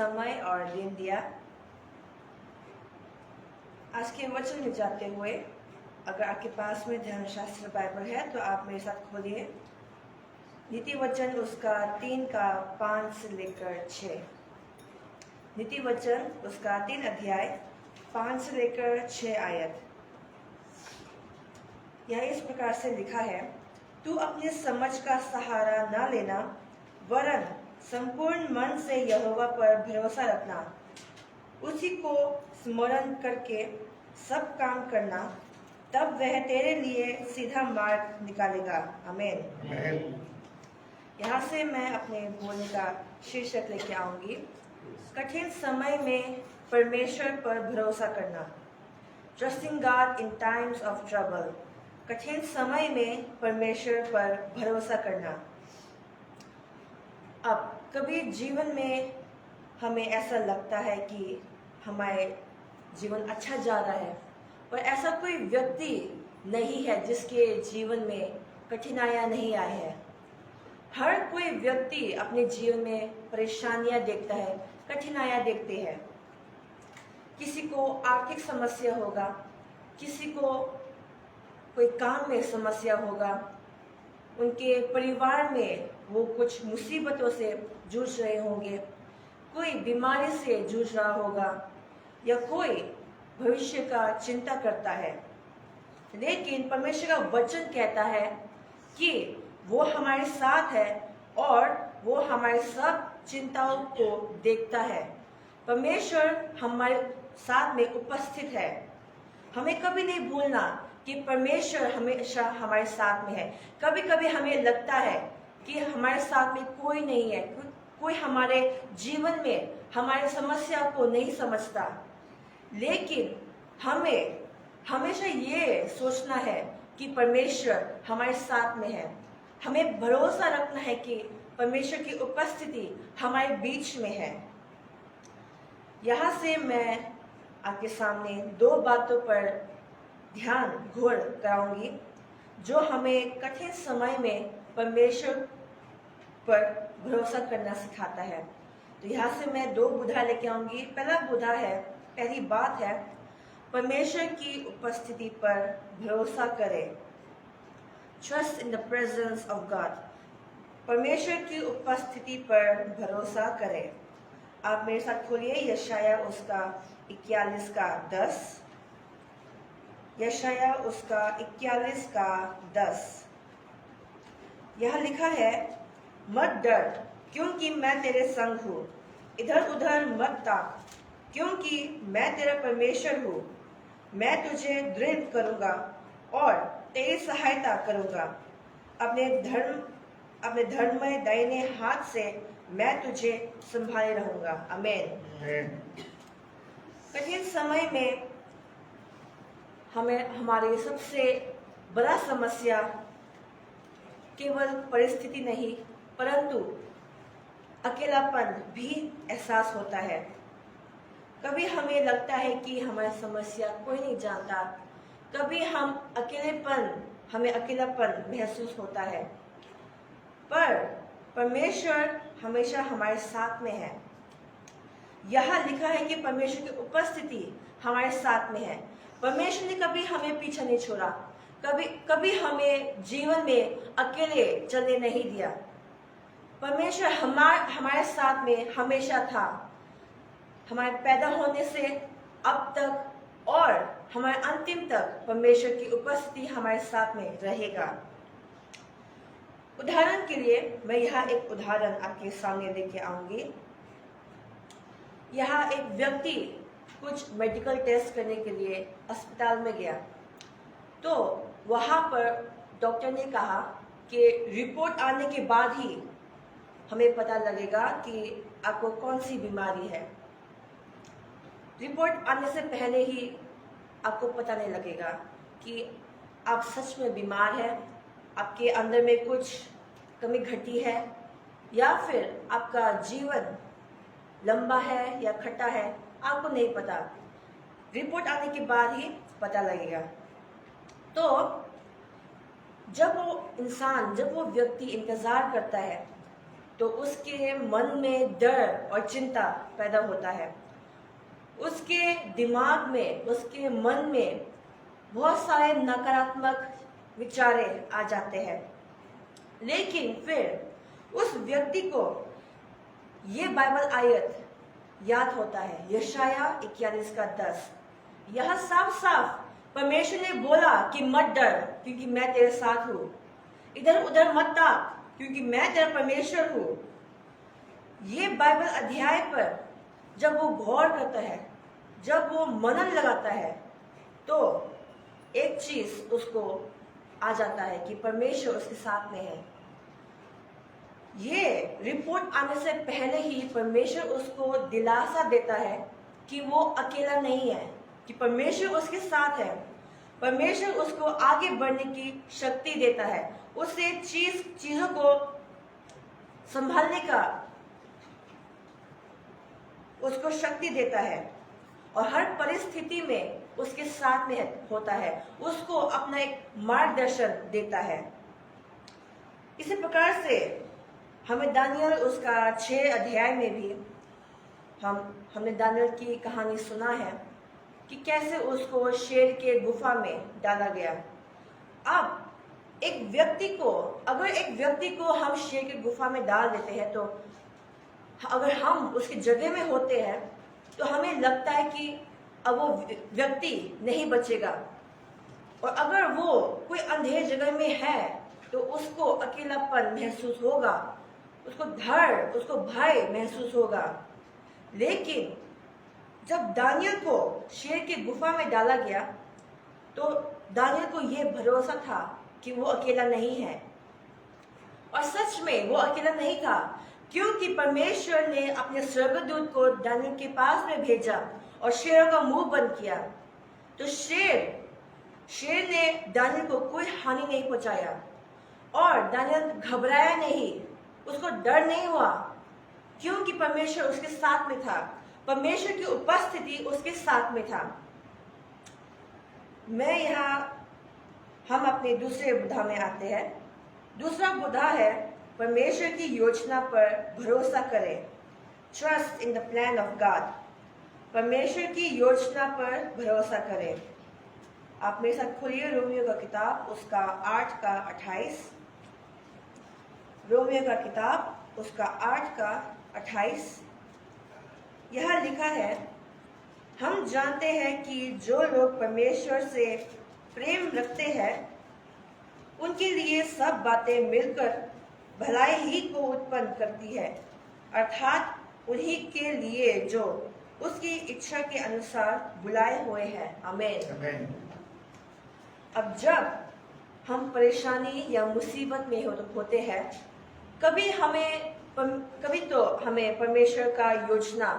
समय और दिन दिया। आज के वचन में जाते हुए अगर आपके पास में धर्मशास्त्र बाइबल है तो आप मेरे साथ खोलिए नीति वचन उसका 3:5 से लेकर 6। नीति वचन उसका 3 अध्याय 5 से लेकर 6 आयत। यह इस प्रकार से लिखा है, तू अपने समझ का सहारा न लेना, वरन संपूर्ण मन से यहोवा पर भरोसा रखना, उसी को स्मरण करके सब काम करना, तब वह तेरे लिए सीधा मार्ग निकालेगा। आमीन। यहाँ से मैं अपने बोलने का शीर्षक लेके आऊंगी, कठिन समय में परमेश्वर पर भरोसा करना। Trusting God in times of trouble. कठिन समय में परमेश्वर पर भरोसा करना। अब कभी जीवन में हमें ऐसा लगता है कि हमारे जीवन अच्छा जा रहा है, पर ऐसा कोई व्यक्ति नहीं है जिसके जीवन में कठिनाइयाँ नहीं आई है। हर कोई व्यक्ति अपने जीवन में परेशानियाँ देखता है, कठिनाइयाँ देखते हैं। किसी को आर्थिक समस्या होगा, किसी को कोई काम में समस्या होगा, उनके परिवार में वो कुछ मुसीबतों से जूझ रहे होंगे, कोई बीमारी से जूझ रहा होगा, या कोई भविष्य का चिंता करता है। लेकिन परमेश्वर का वचन कहता है कि वो हमारे साथ है और वो हमारे सब चिंताओं को देखता है। परमेश्वर हमारे साथ में उपस्थित है। हमें कभी नहीं भूलना कि परमेश्वर हमेशा हमारे साथ में है। कभी कभी हमें लगता है कि हमारे साथ में कोई नहीं है, कोई हमारे जीवन में हमारे समस्या को नहीं समझता, लेकिन हमें हमेशा ये सोचना है कि परमेश्वर हमारे साथ में है। हमें भरोसा रखना है कि परमेश्वर की उपस्थिति हमारे बीच में है। यहाँ से मैं आपके सामने 2 बातों पर ध्यान घोर कराऊंगी जो हमें कठिन समय में परमेश्वर पर भरोसा करना सिखाता है। तो यहाँ से मैं 2 बुधा लेके आऊंगी। पहली बात है, परमेश्वर की उपस्थिति पर भरोसा करें। Trust in the presence of God. परमेश्वर की उपस्थिति पर भरोसा करें। आप मेरे साथ खोलिए यशाया उसका 41:10। यशाया उसका 41:10। यह लिखा है, मत डर क्योंकि मैं तेरे संग हूँ, इधर उधर मत ताक क्योंकि मैं तेरा परमेश्वर हूँ। मैं तुझे दृढ़ करूँगा और तेरी सहायता करूँगा। अपने धर्ममय दाहिने हाथ से मैं तुझे संभाले रहूँगा। आमीन। कठिन समय में हमें हमारी सबसे बड़ा समस्या केवल परिस्थिति नहीं परंतु अकेलापन भी एहसास होता है। कभी हमें लगता है कि हमारी समस्या कोई नहीं जानता, कभी हमें अकेलापन महसूस होता है, पर परमेश्वर हमेशा हमारे साथ में है। यहाँ लिखा है कि परमेश्वर की उपस्थिति हमारे साथ में है। परमेश्वर ने कभी हमें पीछे नहीं छोड़ा, कभी हमें जीवन में अकेले चलने नहीं दिया। परमेश्वर हमारे साथ में हमेशा था, हमारे पैदा होने से अब तक और हमारे अंतिम तक परमेश्वर की उपस्थिति हमारे साथ में रहेगा। उदाहरण के लिए मैं यहाँ एक उदाहरण आपके सामने लेके आऊंगी। यहाँ एक व्यक्ति कुछ मेडिकल टेस्ट करने के लिए अस्पताल में गया, तो वहाँ पर डॉक्टर ने कहा कि रिपोर्ट आने के बाद ही हमें पता लगेगा कि आपको कौन सी बीमारी है। रिपोर्ट आने से पहले ही आपको पता नहीं लगेगा कि आप सच में बीमार हैं, आपके अंदर में कुछ कमी घटी है, या फिर आपका जीवन लंबा है या खट्टा है, आपको नहीं पता। रिपोर्ट आने के बाद ही पता लगेगा। तो जब वो व्यक्ति इंतजार करता है तो उसके मन में डर और चिंता पैदा होता है। उसके दिमाग में, उसके मन में बहुत सारे नकारात्मक विचारे आ जाते हैं। लेकिन फिर उस व्यक्ति को ये बाइबल आयत याद होता है, यशाया 41:10। यह साफ साफ परमेश्वर ने बोला कि मत डर क्योंकि मैं तेरे साथ हूं, इधर उधर मत ताक क्योंकि मैं तेरा परमेश्वर हूं। ये बाइबल अध्याय पर जब वो गौर करता है, जब वो मनन लगाता है, तो एक चीज उसको आ जाता है कि परमेश्वर उसके साथ में है। ये रिपोर्ट आने से पहले ही परमेश्वर उसको दिलासा देता है कि वो अकेला नहीं है, कि परमेश्वर उसके साथ है। परमेश्वर उसको आगे बढ़ने की शक्ति देता है, उसे चीजों को संभालने का उसको शक्ति देता है और हर परिस्थिति में उसके साथ में होता है, उसको अपना एक मार्गदर्शन देता है। इसी प्रकार से हमें दानियल उसका 6 अध्याय में भी हमने दानियल की कहानी सुना है कि कैसे उसको शेर के गुफा में डाला गया। अब अगर एक व्यक्ति को हम शेर के गुफा में डाल देते हैं, तो अगर हम उसकी जगह में होते हैं तो हमें लगता है कि अब वो व्यक्ति नहीं बचेगा, और अगर वो कोई अंधेर जगह में है तो उसको अकेलापन महसूस होगा, उसको भय महसूस होगा। लेकिन जब दानियल को शेर की गुफा में डाला गया तो दानियल को यह भरोसा था कि वो अकेला नहीं है, और सच में वो अकेला नहीं था, क्योंकि परमेश्वर ने अपने स्वर्गदूत को दानियल के पास में भेजा और शेरों का मुंह बंद किया। तो शेर ने दानियल को कोई हानि नहीं पहुंचाया और दानियल घबराया नहीं, उसको डर नहीं हुआ, क्योंकि परमेश्वर उसके साथ में था, परमेश्वर की उपस्थिति उसके साथ में था। हम अपने दूसरे बुधा में आते हैं। दूसरा बुधा है परमेश्वर की योजना पर भरोसा करें, trust in the plan of God. परमेश्वर की योजना पर भरोसा करें। आप मेरे साथ खोलिए रोमियो का किताब उसका 8:28। रोमियो का किताब उसका 8:28। यह लिखा है, हम जानते हैं कि जो लोग परमेश्वर से प्रेम रखते हैं उनके लिए सब बातें मिलकर भलाई ही को उत्पन्न करती है, अर्थात उन्हीं के लिए जो उसकी इच्छा के अनुसार बुलाए हुए हैं। आमीन। अब जब हम परेशानी या मुसीबत में होते हैं, कभी तो हमें परमेश्वर का योजना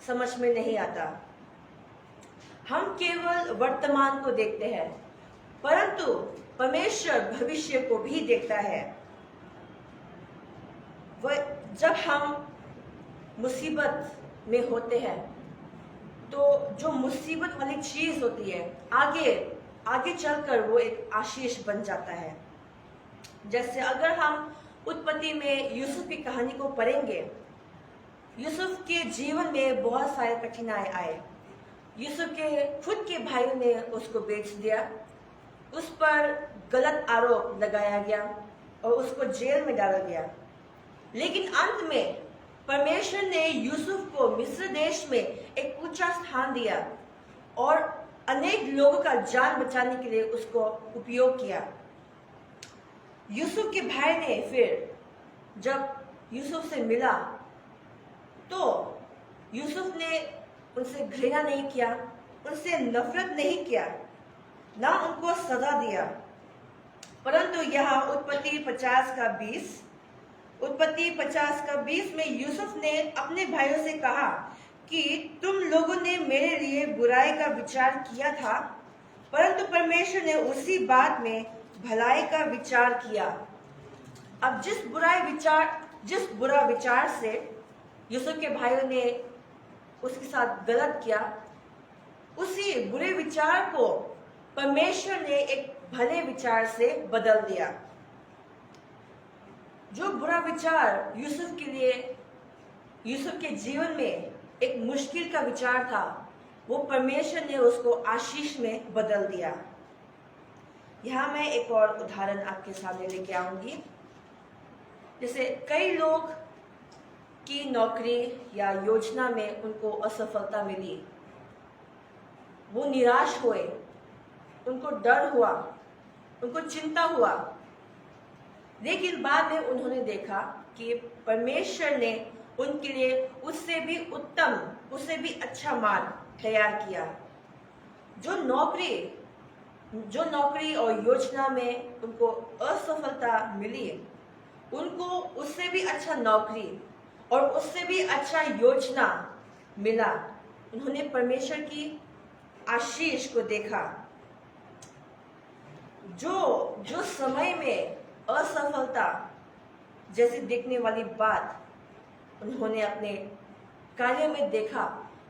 समझ में नहीं आता। हम केवल वर्तमान को देखते हैं, परंतु परमेश्वर भविष्य को भी देखता है। जब हम मुसीबत में होते हैं तो जो मुसीबत वाली चीज होती है, आगे चलकर वो एक आशीष बन जाता है। जैसे अगर हम उत्पत्ति में यूसुफ की कहानी को पढ़ेंगे, यूसुफ के जीवन में बहुत सारे कठिनाई आए। यूसुफ के खुद के भाइयों ने उसको बेच दिया, उस पर गलत आरोप लगाया गया और उसको जेल में डाला गया। लेकिन अंत में परमेश्वर ने यूसुफ को मिस्र देश में एक ऊंचा स्थान दिया और अनेक लोगों का जान बचाने के लिए उसको उपयोग किया। यूसुफ के भाई ने फिर जब यूसुफ से मिला तो यूसुफ ने उनसे घृणा नहीं किया, उनसे नफरत नहीं किया, ना उनको सजा दिया, परंतु यहाँ उत्पत्ति 50:20 में यूसुफ ने अपने भाइयों से कहा कि तुम लोगों ने मेरे लिए बुराई का विचार किया था, परंतु परमेश्वर ने उसी बात में भलाई का विचार किया। अब जिस बुरा विचार से यूसुफ के भाइयों ने उसके साथ गलत किया, उसी बुरे विचार को परमेश्वर ने एक भले विचार से बदल दिया। जो बुरा विचार यूसुफ के जीवन में एक मुश्किल का विचार था, वो परमेश्वर ने उसको आशीष में बदल दिया। यहाँ मैं एक और उदाहरण आपके सामने लेके आऊंगी। जैसे कई लोग की नौकरी या योजना में उनको असफलता मिली, वो निराश हुए, उनको डर हुआ, उनको चिंता हुआ, लेकिन बाद में उन्होंने देखा कि परमेश्वर ने उनके लिए उससे भी उत्तम, उससे भी अच्छा मार्ग तैयार किया। जो नौकरी और योजना में उनको असफलता मिली, उनको उससे भी अच्छा नौकरी और उससे भी अच्छा योजना मिला। उन्होंने परमेश्वर की आशीष को देखा। जो समय में असफलता जैसे देखने वाली बात उन्होंने अपने कार्य में देखा,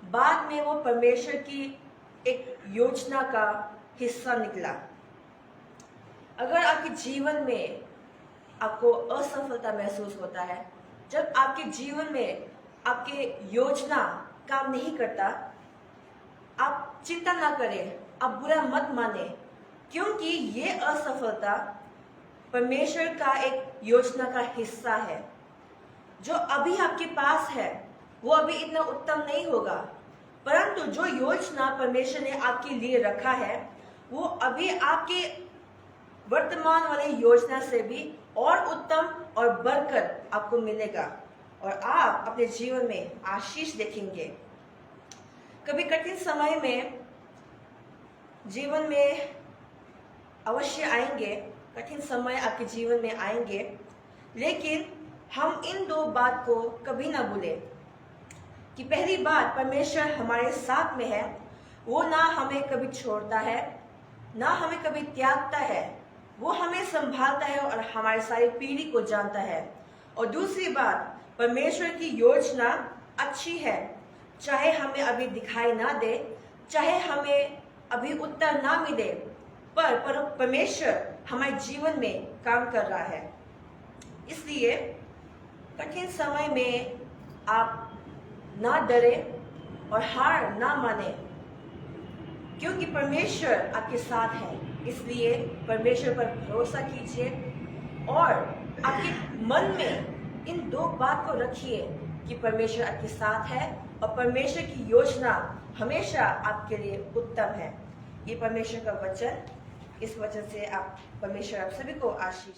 बाद में वो परमेश्वर की एक योजना का हिस्सा निकला। अगर आपके जीवन में आपको असफलता महसूस होता है, जब आपके जीवन में आपके योजना काम नहीं करता, आप चिंता ना करें, आप बुरा मत माने, क्योंकि ये असफलता परमेश्वर का एक योजना का हिस्सा है। जो अभी आपके पास है वो अभी इतना उत्तम नहीं होगा, परंतु जो योजना परमेश्वर ने आपके लिए रखा है वो अभी आपके वर्तमान वाले योजना से भी और उत्तम और बढ़कर आपको मिलेगा और आप अपने जीवन में आशीष देखेंगे। कभी कठिन समय में जीवन में अवश्य आएंगे, कठिन समय आपके जीवन में आएंगे, लेकिन हम इन दो बात को कभी ना भूलें कि पहली बात, परमेश्वर हमारे साथ में है, वो ना हमें कभी छोड़ता है, ना हमें कभी त्यागता है, वो हमें संभालता है और हमारी सारी पीढ़ी को जानता है। और दूसरी बात, परमेश्वर की योजना अच्छी है, चाहे हमें अभी दिखाई ना दे, चाहे हमें अभी उत्तर ना मिले, पर परमेश्वर हमारे जीवन में काम कर रहा है। इसलिए कठिन समय में आप ना डरे और हार ना माने, क्योंकि परमेश्वर आपके साथ है। इसलिए परमेश्वर पर भरोसा कीजिए और आपके मन में इन दो बात को रखिए कि परमेश्वर आपके साथ है और परमेश्वर की योजना हमेशा आपके लिए उत्तम है। ये परमेश्वर का वचन, इस वचन से आप परमेश्वर आप सभी को आशीष